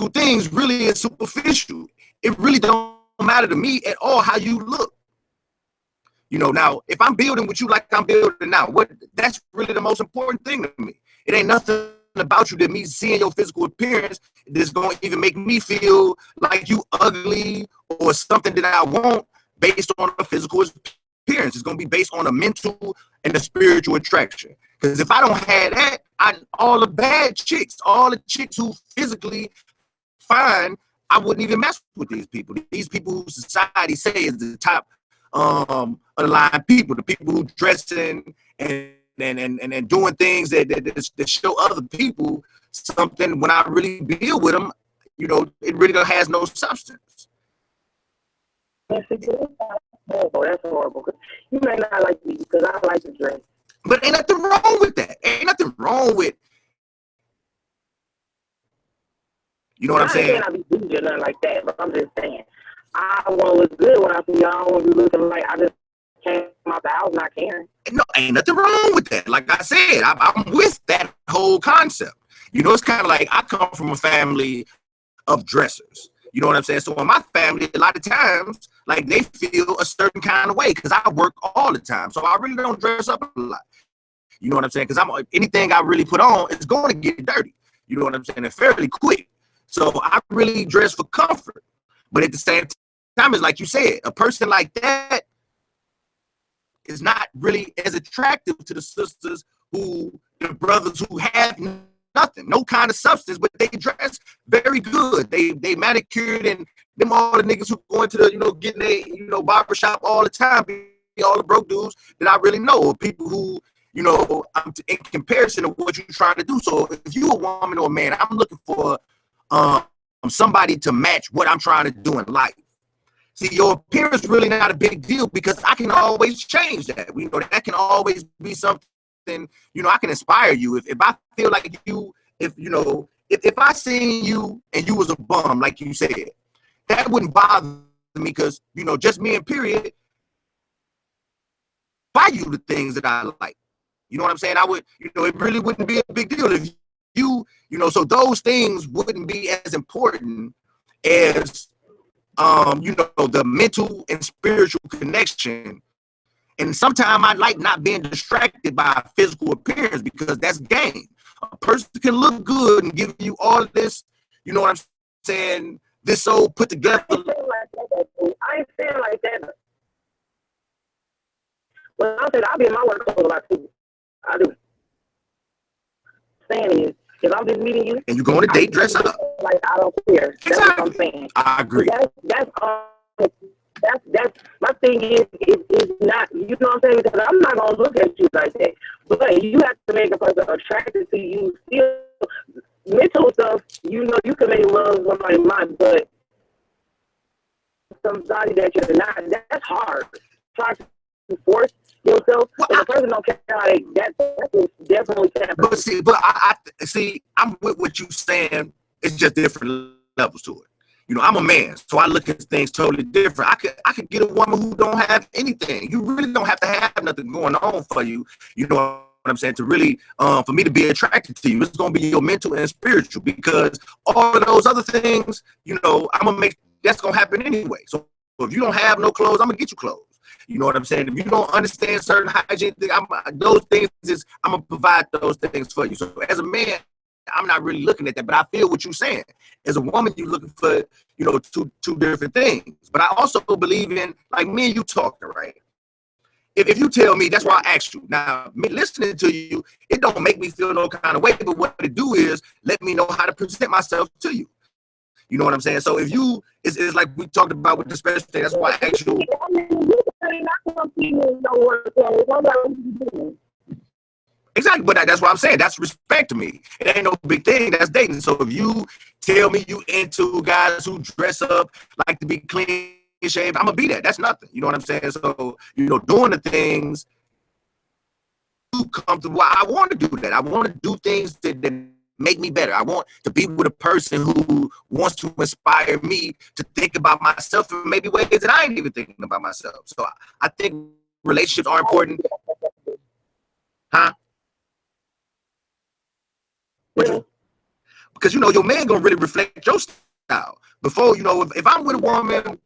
physical things really is superficial. It really don't matter to me at all how you look. You know, now, if I'm building with you like I'm building now, that's really the most important thing to me. It ain't nothing about you that me seeing your physical appearance that's going to even make me feel like you ugly or something that I want based on a physical appearance. It's going to be based on a mental and a spiritual attraction. Because if I don't have that, all the bad chicks, all the chicks who physically fine, I wouldn't even mess with these people. These people who society say is the top of the line people, the people who dressing and doing things that show other people something. When I really deal with them, you know, it really has no substance. That's horrible. That's horrible. You may not like me because I like to dress. But ain't nothing wrong with that. Ain't nothing wrong with, you know what I'm saying? I be bougie or nothing like that, but I'm just saying, I want to look good when I see y'all. I don't want to be looking like I just came out the house not caring. No, ain't nothing wrong with that. Like I said, I'm with that whole concept. You know, it's kind of like I come from a family of dressers. You know what I'm saying? So in my family, a lot of times, like they feel a certain kind of way because I work all the time. So I really don't dress up a lot. You know what I'm saying? Because anything I really put on is going to get dirty. You know what I'm saying? And fairly quick. So I really dress for comfort. But at the same time, it's like you said, a person like that is not really as attractive to the sisters the brothers who have nothing, no kind of substance, but they dress very good. They manicured, and them all the niggas who go into the, you know, getting a, barbershop all the time, all the broke dudes that I really know, or people who, you know, in comparison to what you're trying to do. So if you a woman or a man, I'm looking for somebody to match what I'm trying to do in life. See, your appearance really not a big deal because I can always change that. You know, that can always be something, you know, I can inspire you. If I feel like if I seen you and you was a bum, like you said, that wouldn't bother me because, you know, just me and period, buy you the things that I like. You know what I'm saying? I would, you know, it really wouldn't be a big deal if you know, so those things wouldn't be as important as, you know, the mental and spiritual connection. And sometimes I like not being distracted by physical appearance because that's game. A person can look good and give you all of this, you know what I'm saying, this so put together. I ain't saying like that. Well, I said I'll be in my work clothes a lot too. I do. Saying is, if I'm just meeting you and you go on a date, dress up. Like I don't care. That's what I'm saying. I agree. That's my thing is not, you know what I'm saying? Because I'm not gonna look at you like that. But you have to make a person attracted to you. Still, mental stuff, you know, you can make love somebody's mind, but somebody that you're not, that's hard. Try to force yourself. Well, if a person don't care, like that's definitely can't. But I see, I'm with what you saying. It's just different levels to it. You know, I'm a man, so I look at things totally different. I could get a woman who don't have anything. You really don't have to have nothing going on for you. You know what I'm saying? To really, for me to be attracted to you, it's gonna be your mental and spiritual, because all of those other things, you know, that's gonna happen anyway. So if you don't have no clothes, I'm gonna get you clothes. You know what I'm saying? If you don't understand certain hygiene things, those things I'm gonna provide those things for you. So as a man, I'm not really looking at that, but I feel what you're saying. As a woman, you're looking for, you know, two different things. But I also believe in, like me and you talking, right? If you tell me, that's why I asked you. Now, me listening to you, it don't make me feel no kind of way, but what it do is let me know how to present myself to you. You know what I'm saying? So if you, it's like we talked about with the special thing, that's why I asked you. Exactly, but that's what I'm saying. That's respect to me. It ain't no big thing. That's dating. So if you tell me you into guys who dress up, like to be clean shaved, I'm gonna be that. That's nothing. You know what I'm saying? So, you know, doing the things you comfortable. I want to do that. I want to do things that make me better. I want to be with a person who wants to inspire me to think about myself in maybe ways that I ain't even thinking about myself. So I think relationships are important. Huh? Because because you know your man gonna really reflect your style. Before, you know, if I'm with a woman,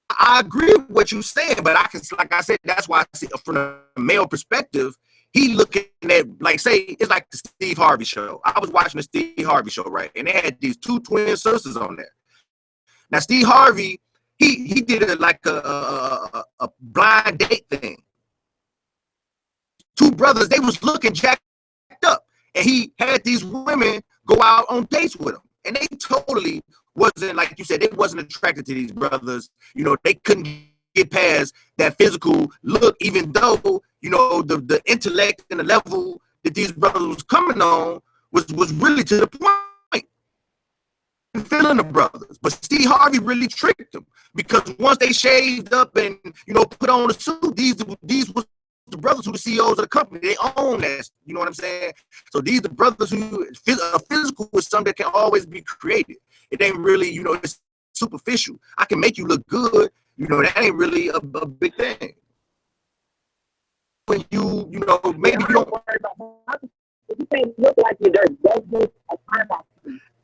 I agree with what you're saying, but I can, like I said, that's why I see from a male perspective, he looking at, like, say, it's like the Steve Harvey show. I was watching the Steve Harvey show, right? And they had these two twin sisters on there. Now, Steve Harvey, he did it like a blind date thing. Two brothers, they was looking jacked up. And he had these women go out on dates with him. And they totally wasn't, like you said, they wasn't attracted to these brothers. You know, they couldn't get past that physical look, even though, you know, the intellect and the level that these brothers was coming on was really to the point. Feeling the brothers. But Steve Harvey really tricked them, because once they shaved up and, you know, put on a suit, these was the brothers who the CEOs of the company. They own that. You know what I'm saying? So these are the brothers who physical is something that can always be created. It ain't really, you know, it's superficial. I can make you look good. You know, that ain't really a big thing. When you know, maybe you don't. You can't look like you're dirty. That's just a time.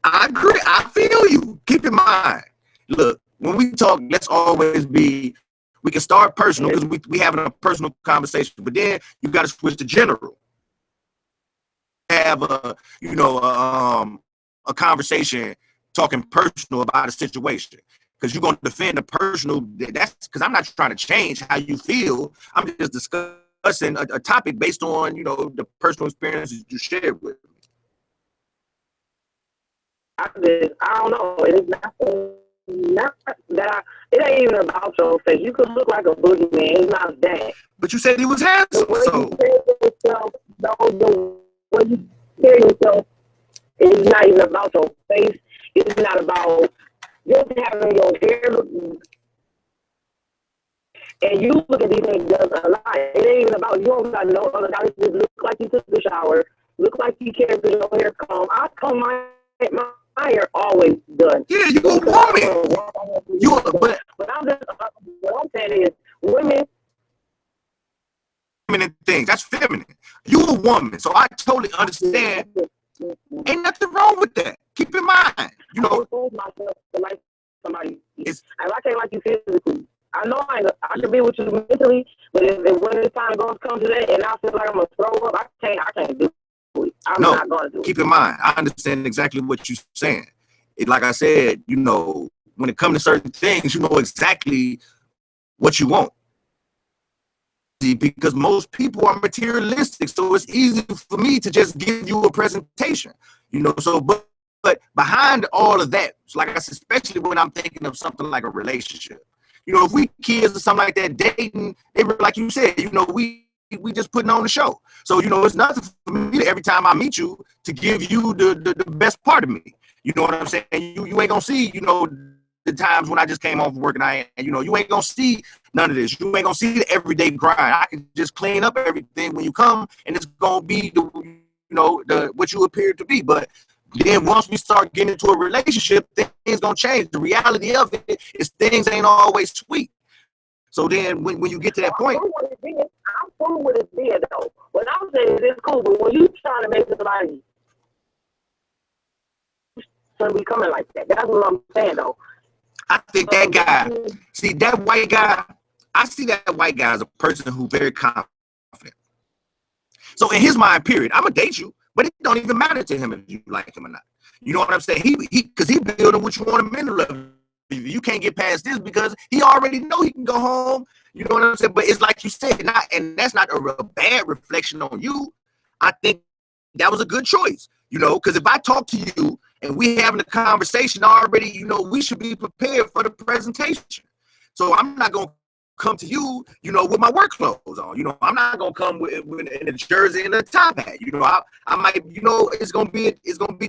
I agree. I feel you. Keep in mind. Look, when we talk, let's always be. We can start personal because we having a personal conversation, but then you got to switch to general. Have a, you know, a conversation talking personal about a situation, because you're going to defend the personal. That's because I'm not trying to change how you feel. I'm just discussing a topic based on, you know, the personal experiences you shared with me. I don't know. It's not that it ain't even about your face. You could look like a boogeyman. It's not that. But you said he was handsome. So the way you carry yourself, it's not even about your face. It's not about just having your hair look. And you look at these things does a lot. It ain't even about, you don't got no other guys. Just look like you took the shower. Look like you cared for your hair comb. I comb my hair always done. Yeah, you a woman. But I'm just, what I'm saying is, women. Feminine things. That's feminine. You a woman, so I totally understand. Ain't nothing wrong with that. Keep in mind, you know. I expose myself to like somebody. If I can't like you physically, I know I can be with you mentally, but if when it's time to come to that, and I feel like I'm gonna throw up, I can't do it. I'm not gonna do it. Keep in mind, I understand exactly what you're saying. Like I said, you know, when it comes to certain things, you know exactly what you want. Because most people are materialistic, so it's easy for me to just give you a presentation, you know. So, but behind all of that, like I said, especially when I'm thinking of something like a relationship, you know, if we kids or something like that dating, they were, like you said, you know, we just putting on the show. So, you know, it's nothing for me every time I meet you to give you the best part of me. You know what I'm saying? You ain't gonna see, you know, the times when I just came home from work and you know, you ain't gonna see none of this. You ain't gonna see the everyday grind. I can just clean up everything when you come, and it's gonna be the, you know, the what you appear to be. But then once we start getting into a relationship, things gonna change. The reality of it is things ain't always sweet. So then when you get to that point, I'm cool with it being though. What I'm saying is it's cool, but when you trying to make somebody shouldn't be coming like that. That's what I'm saying though. I think that guy, see that white guy, I see that white guy as a person who's very confident. So in his mind, period, I'm gonna date you, but it don't even matter to him if you like him or not. You know what I'm saying? Because he building what you want him mental level. You can't get past this because he already know he can go home. You know what I'm saying? But it's like you said, and that's not a bad reflection on you. I think that was a good choice. You know, because if I talk to you and we having a conversation already, you know, we should be prepared for the presentation. So I'm not gonna come to you, you know, with my work clothes on. You know, I'm not gonna come with in a jersey and a top hat. You know, I might, you know, it's gonna be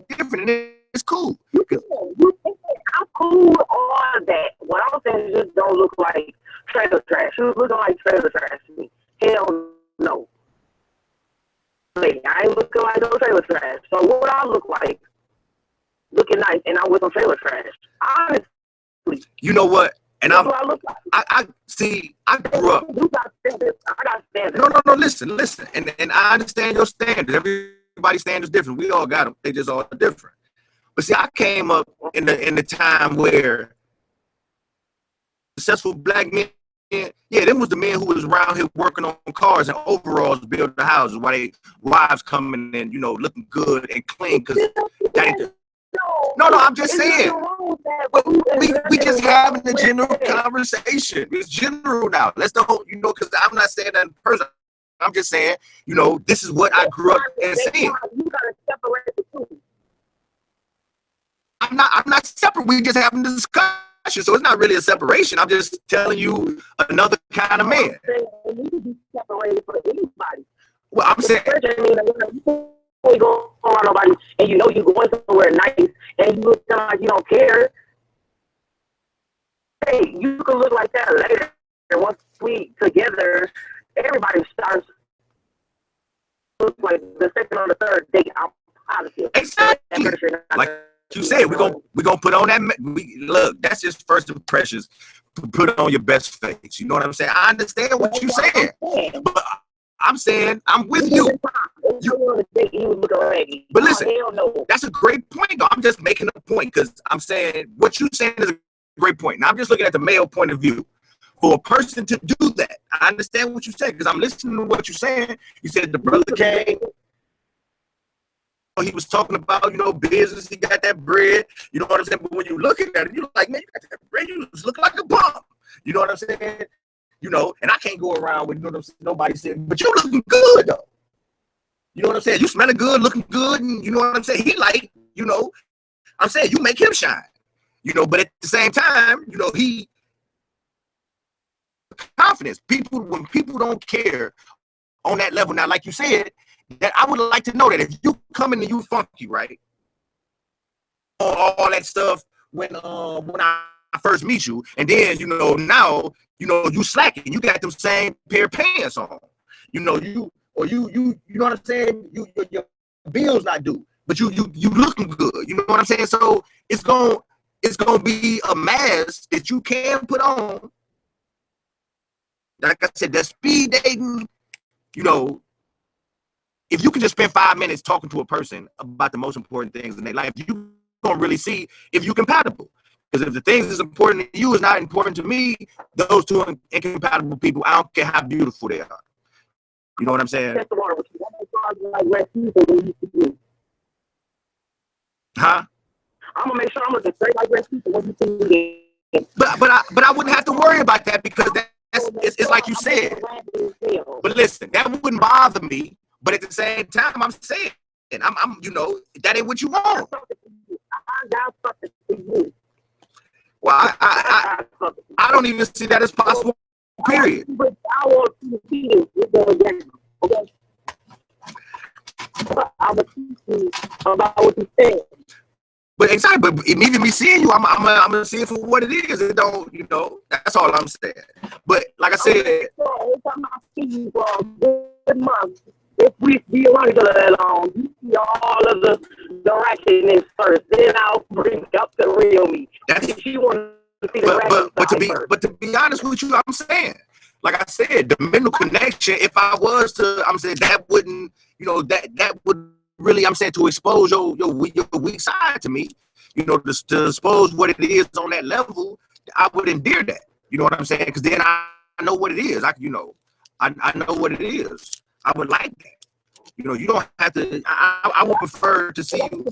different, and it's cool. I'm cool with all that. What I'm saying is just don't look like trailer trash. You looking like trailer trash to me. Hell no. Like, I ain't looking like no trailer trash. So what I look like, looking nice, and I'm with some trailer trash. Honestly. You know what? And that's what I look like. I see. I grew up. You got standards. I got standards. No. Listen. And I understand your standards. Everybody everybody's standards different. We all got them. They just all different. But see, I came up in the time where successful black men, yeah, them was the men who was around here working on cars and overalls, building the houses while they wives coming in, you know, looking good and clean. Cause that ain't the, no, I'm just saying. We just having a general conversation. It's general now. Let's don't, you know, because I'm not saying that in person. I'm just saying, you know, this is what I grew up and saying. You gotta separate the two. I'm not separate. We just having a discussion, so it's not really a separation. I'm just telling you another kind of man. It needs to be separated for anybody. Well, I'm saying. You go around nobody, and you know you're going somewhere nice, and you look like you don't care. Hey, you can look like that later. And once we together, everybody starts look like the second or the third date. I'm positive. Exactly. Like you said, we're gonna put on that. Look, that's just first impressions. Put on your best face. You know what I'm saying? I understand what you're saying, but I'm saying I'm with you. But listen, that's a great point, though. I'm just making a point because I'm saying what you're saying is a great point. Now I'm just looking at the male point of view. For a person to do that, I understand what you said because I'm listening to what you're saying. You said the brother came. He was talking about, you know, business. He got that bread. You know what I'm saying? But when you looking at it, you're like, man, you got that bread. You just look like a bum. You know what I'm saying? You know, and I can't go around with, you know what I'm saying, nobody saying, but you looking good though. You know what I'm saying? You smelling good, looking good, and you know what I'm saying? He like, you know, I'm saying you make him shine. You know, but at the same time, you know, he confidence. When people don't care on that level. Now, like you said, that I would like to know that if you come in and you funky, right? All that stuff when I first meet you, and then, you know, now, you know, you slacking, you got them same pair of pants on, you know, you know what I'm saying, your bills not due, but you looking good, you know what I'm saying? So it's gonna be a mask that you can put on. Like I said, that speed dating, you know, if you can just spend 5 minutes talking to a person about the most important things in their life, you don't really see if you're compatible. Because if the things that's important to you is not important to me, those two incompatible people, I don't care how beautiful they are. You know what I'm saying? Huh? I'm gonna make sure I'm gonna straight like rest people when you see me. But I wouldn't have to worry about that because it's like you said. But listen, that wouldn't bother me. But at the same time, I'm saying, I'm you know, that ain't what you want. I got something for you. Well, I don't even see that as possible. Period. But I want you to see it going down. Okay. I'm gonna teach you about what you said. But exactly, but even me seeing you, I'm gonna see it for what it is. It don't, you know, that's all I'm saying. But like I said, every time I see you for a good month, if we be around each other that long, you see all of the ratchetness first. Then I'll bring up the real me. That's you want to see the but to be honest with you, I'm saying, like I said, the mental connection. If I was to, I'm saying that wouldn't, you know, that would really, I'm saying, to expose your weak side to me, you know, to expose what it is on that level, I would endear that. You know what I'm saying? Because then I know what it is. I know what it is. I would like that. You know, you don't have to. I would prefer to see you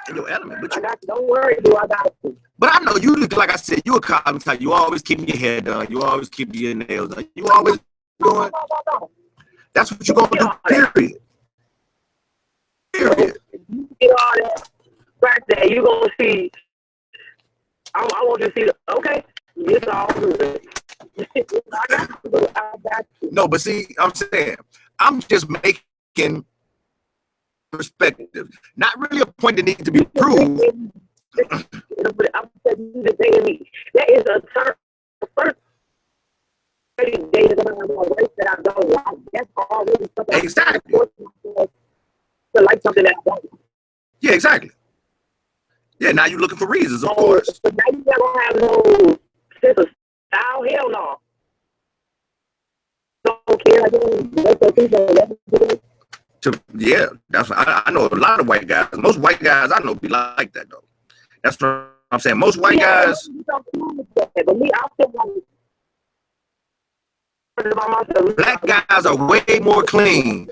in your element. But don't worry, I got you. But I know you, like I said, you a cotton type. You always keep your hair done. You always keep your nails done. You always doing. That's what you're gonna do. Period. Period. You get all that right there. You gonna see. I want you to see. Okay, it's all good. I got you. No, but see, I'm saying, I'm just making perspective. Not really a point that needs to be proved. I'm telling you that is a term. First, that I don't like. That's already something. Exactly. To like something that I don't. Yeah, exactly. Yeah, now you're looking for reasons, of course. But now you don't have no sense of style. Hell no. Don't care. Yeah, that's I know a lot of white guys. Most white guys I know be like that though. That's what I'm saying. Most white guys. But me, I still want Black guys are way more clean.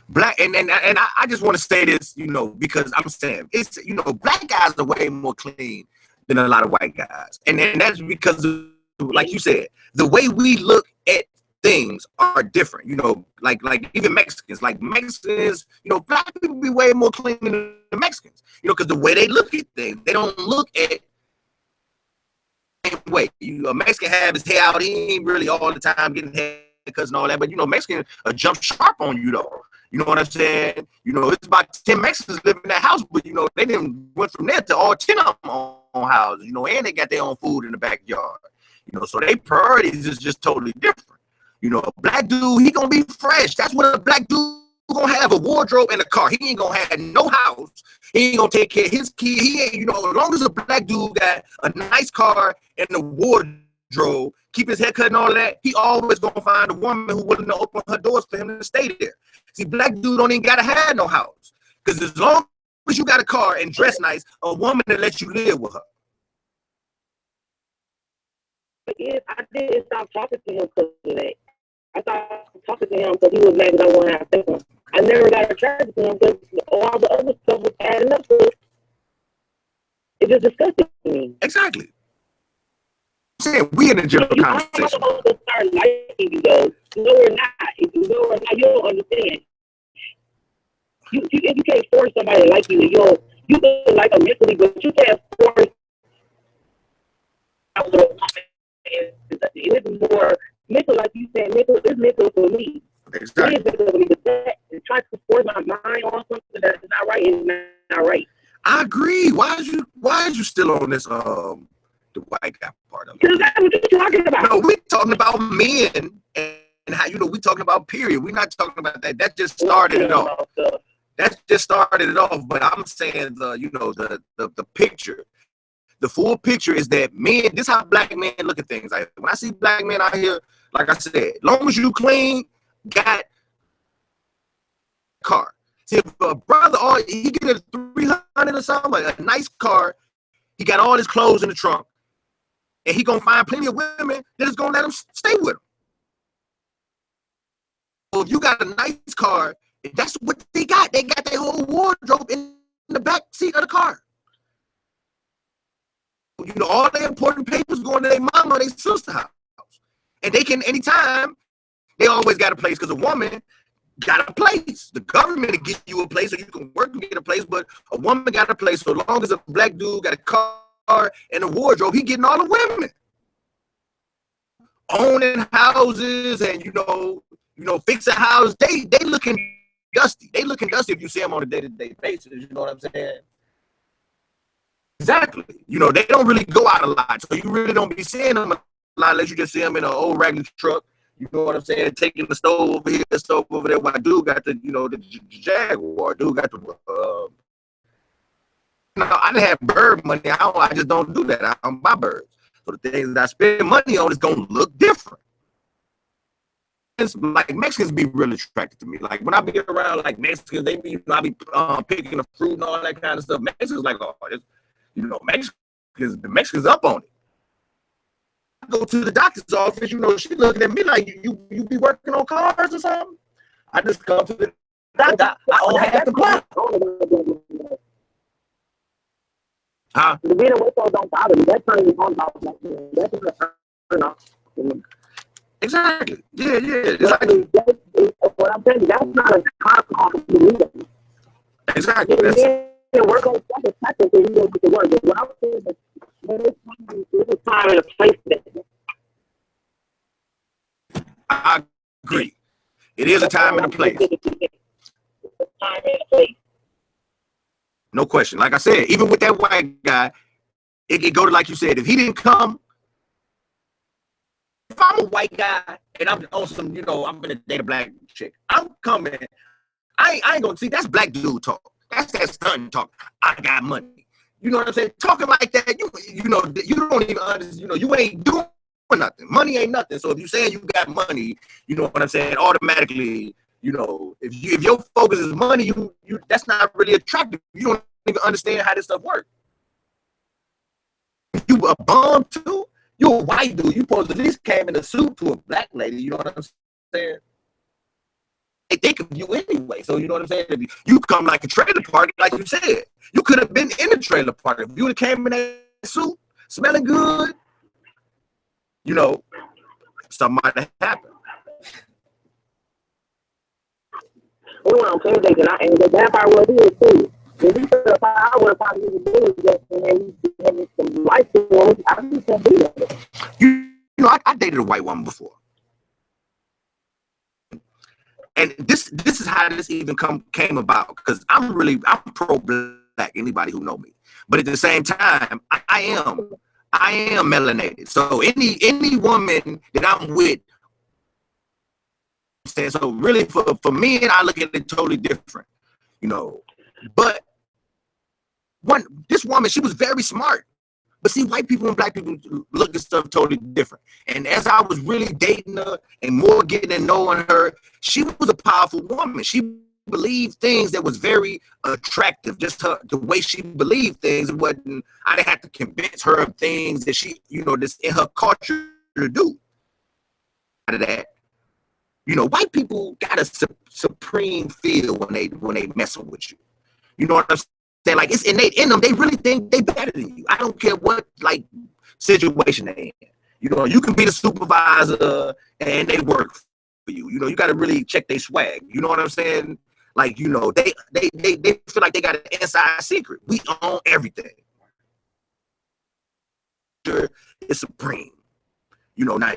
Black and I just want to say this, because I'm saying it's black guys are way more clean than a lot of white guys, and that's because of, like you said, the way we look at things are different. Like even Mexicans, black people be way more clean than the Mexicans. Because the way they look at things, they don't look at way. A Mexican have his hair out. He ain't really all the time getting haircuts and all that. But Mexican jump sharp on you though. You know what I'm saying? It's about 10 Mexicans living in that house, but they didn't went from there to all 10 of them on houses. And they got their own food in the backyard. So their priorities is just totally different. A black dude, he gonna be fresh. That's what a black dude gonna have, a wardrobe and a car. He ain't gonna have no house. He ain't gonna take care of his kid. He ain't, as long as a black dude got a nice car and a wardrobe, keep his haircut and all that, he always gonna find a woman who willing to open her doors for him to stay there. See, black dude don't even gotta have no house. Because as long as you got a car and dress nice, a woman that lets you live with her. I didn't stop talking to him because of that. I stopped talking to him because he was mad because I wanted to have sex with him. I never got attracted to him because all the other stuff was adding up to it. It just disgusted me. Exactly. I'm saying we in a general conversation. I'm supposed to start liking you though. No, we're not. If you know we're not, you don't understand. You can't force somebody to like you. You can like them mentally, but you can't force. It's more mental, like you said. Mental is mental for me. Exactly. It is mental for me. To try to force my mind on something that's not right is not right. I agree. Why is you still on this the white guy part of it? Because that's what you're talking about. No, we talking about men and how we talking about period. We're not talking about that. That just started it off. That just started it off. But I'm saying the picture. The full picture is that men, this is how black men look at things. When I see black men out here, like I said, long as you clean, got car. See, if a brother, he get a 300 or something, like a nice car, he got all his clothes in the trunk, and he gonna find plenty of women that is gonna let him stay with him. So if you got a nice car, that's what they got. They got their whole wardrobe in the back seat of the car. All the important papers going to their mama or their sister house. And they can, anytime, they always got a place because a woman got a place. The government will give you a place so you can work and get a place, but a woman got a place. So as long as a black dude got a car and a wardrobe, he getting all the women. Owning houses and, fixing houses, they looking dusty. They looking dusty if you see them on a day-to-day basis, you know what I'm saying? Exactly. They don't really go out a lot, so you really don't be seeing them a lot unless you just see them in an old raggedy truck. You know what I'm saying? Taking the stove over here, the stove over there. While dude got the, the Jaguar. Dude got the. I didn't have bird money. I just don't do that. I don't buy birds. So the things that I spend money on is gonna look different. It's like Mexicans be really attracted to me. Like when I be around like Mexicans, they be I be picking the fruit and all that kind of stuff. Mexicans like, oh, it's, the Mexicans up on it. I go to the doctor's office, she looking at me like you be working on cars or something. I just come to the doctor. I don't have to apply. Huh? The being away from don't bother me. That's turning me on about black men. That's just a turn off. Exactly. Yeah. What I'm saying, that's not a constant to me. Exactly. Work on something so you don't get to work. But what I'm saying is there's a time and a place for that. I agree. It is a time and a place. No question. Like I said, even with that white guy, it go to like you said, if he didn't come, if I'm a white guy and I'm on some, I'm gonna date a black chick, I'm coming. I ain't gonna see that's black dude talk. That's that stunt talk. I got money. You know what I'm saying? Talking like that, you don't even understand. You ain't doing nothing. Money ain't nothing. So if you saying you got money, you know what I'm saying? Automatically, You know, if your focus is money, you that's not really attractive. You don't even understand how this stuff works. You a bum too. You a white dude. You supposed to at least came in a suit to a black lady. You know what I'm saying? They think of you anyway. So you know what I'm saying? If you come like a trailer park, like you said, you could have been in the trailer park. If you would have came in that suit, smelling good, you know, something might have happened. I'm saying, and the bad part was here too. If he could have, I would have probably been just and he some life to him. I just can't do that. You know, I dated a white woman before. And this is how this even came about, because I'm pro-black, anybody who know me. But at the same time, I am melanated. So any woman that I'm with, so really for me, and I look at it totally different, you know. But this woman, she was very smart. But see, white people and black people look at stuff totally different. And as I was really dating her and more getting to knowing her, she was a powerful woman. She believed things that was very attractive. Just the way she believed things. It wasn't, I didn't have to convince her of things that she, you know, this in her culture to do. Out of that, you know, white people got a supreme feel when they messing with you. You know what I'm saying? Like, it's innate in them. They really think they better than you. I don't care what like situation they in. You know, you can be the supervisor and they work for you. You know, you got to really check their swag. You know what I'm saying? Like, you know, they feel like they got an inside secret. We own everything. It's supreme. You know, now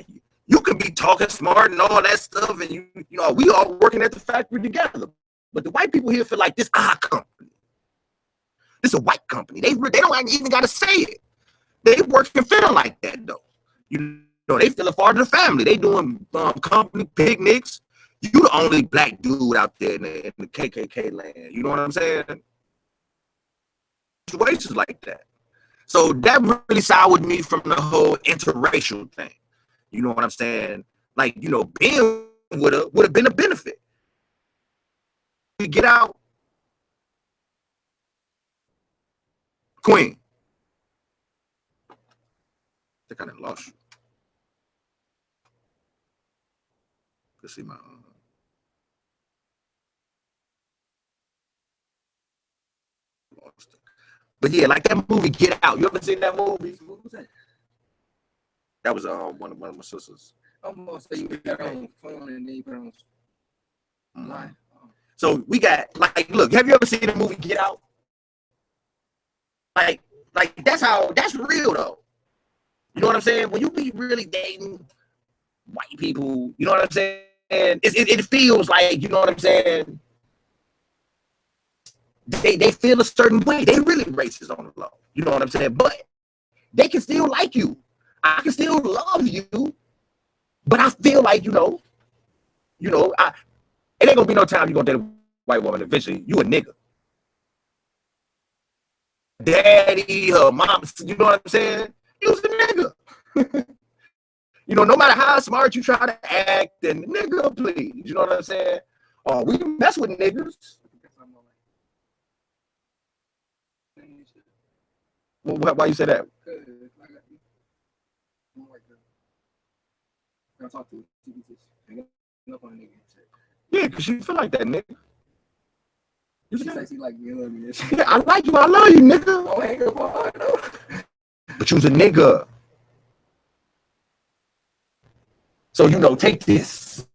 you can be talking smart and all that stuff, and you know, we all working at the factory together. But the white people here feel like this our company. This is a white company. They don't even got to say it. They work and feel like that, though. You know, they feel a part of the family. They doing company picnics. You the only black dude out there in the KKK land. You know what I'm saying? Situations like that. So that really soured me from the whole interracial thing. You know what I'm saying? Like, you know, being with her would have been a benefit. We get out. Queen. I think I done lost you. Let's see my lost it. But yeah, like that movie Get Out. You ever seen that movie? What was that? That was one of my sisters. Almost. So you got on phone and then you put on line. So we got like, look, have you ever seen the movie Get Out? Like that's real though. You know what I'm saying? When you be really dating white people, you know what I'm saying? It feels like, you know what I'm saying? They feel a certain way. They really racist on the low. You know what I'm saying? But they can still like you. I can still love you. But I feel like, it ain't gonna be no time you're gonna date a white woman eventually. You a nigga. Daddy, her mom, you know what I'm saying? You was a nigga. You know, no matter how smart you try to act, and nigga, please. You know what I'm saying? We mess with niggas. Well, why you say that? Yeah, because you feel like that, nigga. You says he like you, love me. Yeah, I like you, I love you, nigga. Oh, hang up, but you's a nigga. So, you know, take this.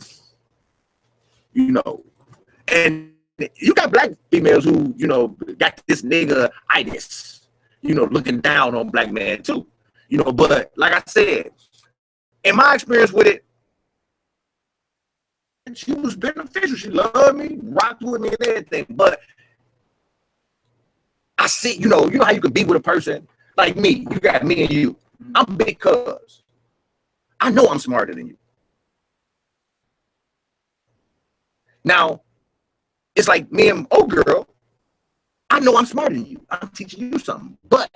You know, and you got black females who, you know, got this nigga-itis, you know, looking down on black men too. You know, but like I said, in my experience with it, she was beneficial. She loved me, rocked with me and everything. But I see, you know how you can be with a person like me. You got me and you. I'm big cuz. I know I'm smarter than you. Now, it's like me and old girl. I know I'm smarter than you. I'm teaching you something. But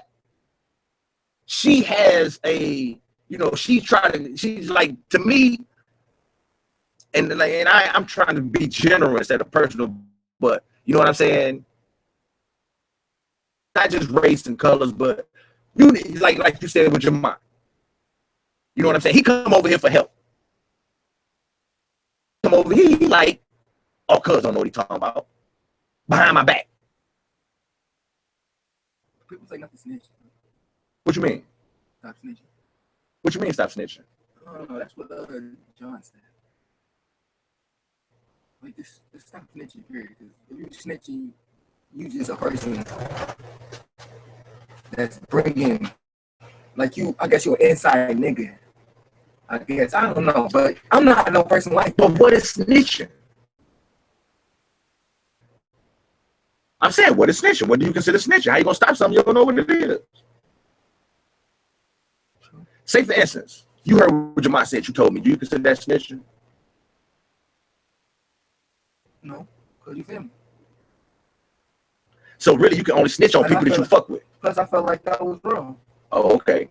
she has a, you know, she's like, to me, I'm trying to be general instead of personal, but you know what I'm saying? Not just race and colors, but you like you said with your mind. You know what I'm saying? He come over here for help. Come over here, he like, oh, cuz don't know what he talking about. Behind my back. People say not to snitch. What you mean? Stop snitching. What you mean stop snitching? That's what John said. Like, just stop snitching, period. Because if you're snitching, you just a person that's bringing, like you, I guess you're an inside nigga. I guess, I don't know, but I'm not no person like that. But what is snitching? I'm saying, what is snitching? What do you consider snitching? How you gonna stop something you don't know what it is? Say, for instance, you heard what Jamal said. You told me. Do you consider that snitching? No, because you feel me. So really, you can only snitch on people that you fuck with. Plus, I felt like that was wrong. Oh, okay.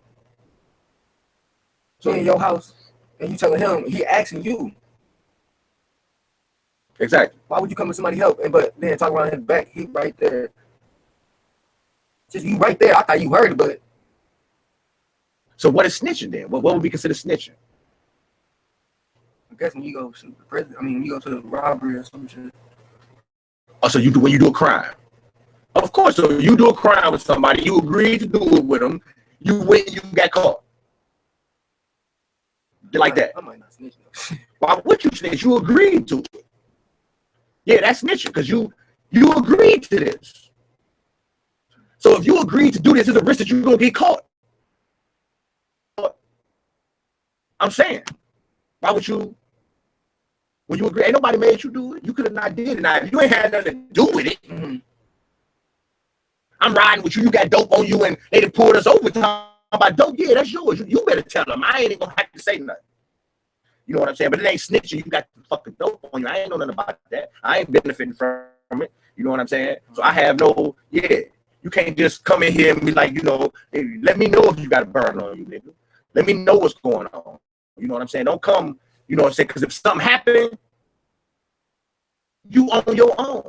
So in your house, and you telling him, he asking you. Exactly. Why would you come to somebody help, but then talk around his back? He right there. Just you right there. I thought you heard it, but. So what is snitching then? What would we consider snitching? I guess when you go to the prison, you go to the robbery or some shit. Oh, so when you do a crime. Of course, so you do a crime with somebody, you agreed to do it with them, you went, you got caught. Like that. I might not snitch. Why would you snitch? You agreed to it. Yeah, that's snitching because you agreed to this. So if you agreed to do this, there's a risk that you're gonna get caught. I'm saying, why would you? When you agree, ain't nobody made you do it. You could have not did it. Now, if you ain't had nothing to do with it, I'm riding with you. You got dope on you, and they done pulled us over talking about dope. Yeah, that's yours. You better tell them. I ain't even gonna have to say nothing. You know what I'm saying? But it ain't snitching. You got the fucking dope on you. I ain't know nothing about that. I ain't benefiting from it. You know what I'm saying? So I have no. Yeah, you can't just come in here and be like, hey, let me know if you got a burn on you, nigga. Let me know what's going on. You know what I'm saying? Don't come. You know what I'm saying? Because if something happened, you on your own.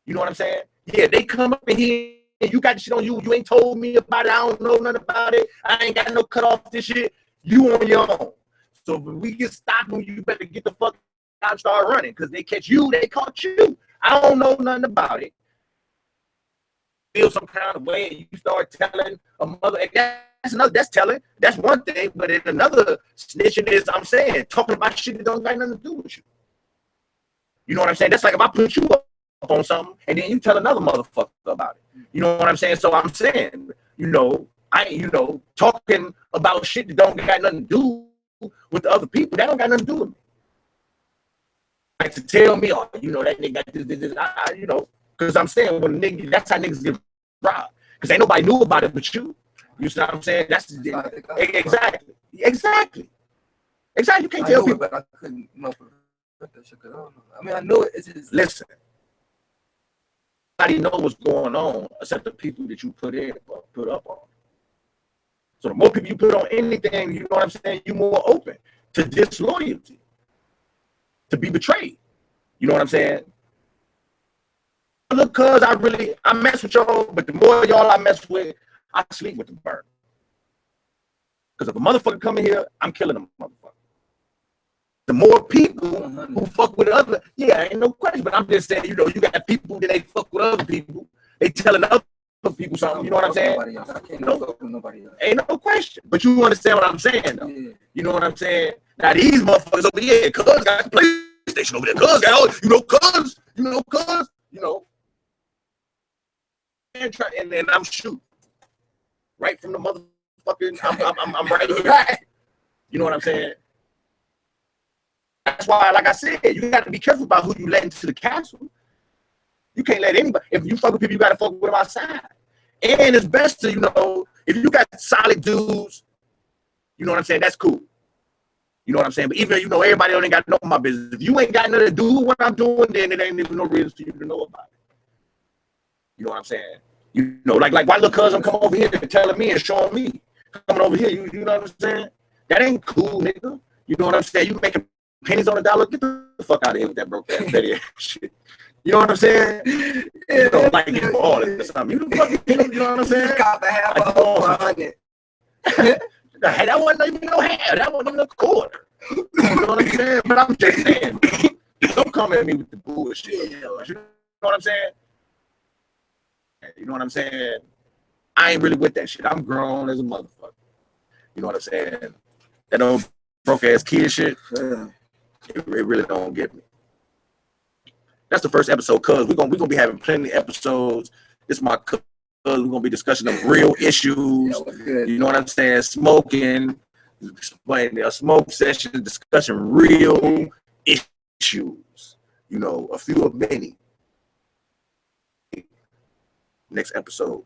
You know what I'm saying? Yeah, they come up in here and you got the shit on you. You ain't told me about it. I don't know nothing about it. I ain't got no cut off this shit. You on your own. So when we get stopped, you better get the fuck out and start running. Because they catch you, they caught you. I don't know nothing about it. Feel some kind of way and you start telling a mother. That's telling. That's one thing. But then another snitching is, I'm saying, talking about shit that don't got nothing to do with you. You know what I'm saying? That's like if I put you up on something and then you tell another motherfucker about it. You know what I'm saying? So I'm saying, talking about shit that don't got nothing to do with the other people, that don't got nothing to do with me. Like to tell me, oh, that nigga got this, because I'm saying when nigga, that's how niggas get robbed. Because ain't nobody knew about it but you. You see what I'm saying? That's exactly. You can't tell people. But I couldn't know that shit. I know it. It's just listen. Nobody know what's going on except the people that you put up on. So the more people you put on anything, you know what I'm saying, you're more open to disloyalty, to be betrayed. You know what I'm saying? Look, cuz I mess with y'all, but the more y'all I mess with, I sleep with the bird. Because if a motherfucker come in here, I'm killing a motherfucker. The more people who fuck with other, ain't no question. But I'm just saying, you got people that they fuck with other people. They telling other people something. You know what I'm saying? Ain't no question. But you understand what I'm saying, though. Yeah. You know what I'm saying? Now these motherfuckers over here, cuz got the PlayStation over there. Cuz got all, cuz. And then I'm shooting right from the motherfucking. I'm right here. You know what I'm saying? That's why, like I said, you got to be careful about who you let into the castle. You can't let anybody. If you fuck with people, you got to fuck with them outside. And it's best to, if you got solid dudes, you know what I'm saying, that's cool. You know what I'm saying? But even, everybody don't got to know my business. If you ain't got nothing to do with what I'm doing, then it ain't even no reason for you to know about it. You know what I'm saying? Like why little cousin come over here and telling me and showing me. Coming over here, you know what I'm saying? That ain't cool, nigga. You know what I'm saying? You making pennies on a dollar. Get the fuck out of here with that broke ass petty ass shit. You know what I'm saying? You know, like get all it or something. You know what I'm saying? Got the half Like, of 100. Hey, that wasn't even no half. That wasn't even a quarter. You know what I'm saying? But I'm just saying, don't come at me with the bullshit. You know what I'm saying? You know what I'm saying? I ain't really with that shit. I'm grown as a motherfucker. You know what I'm saying? That old broke ass kid shit, it really don't get me. That's the first episode, cuz we're gonna be having plenty of episodes. This is my cuz. We're gonna be discussing the real issues. You know what I'm saying? Smoking, explaining a smoke session, discussing real issues. You know, a few of many. Next episode.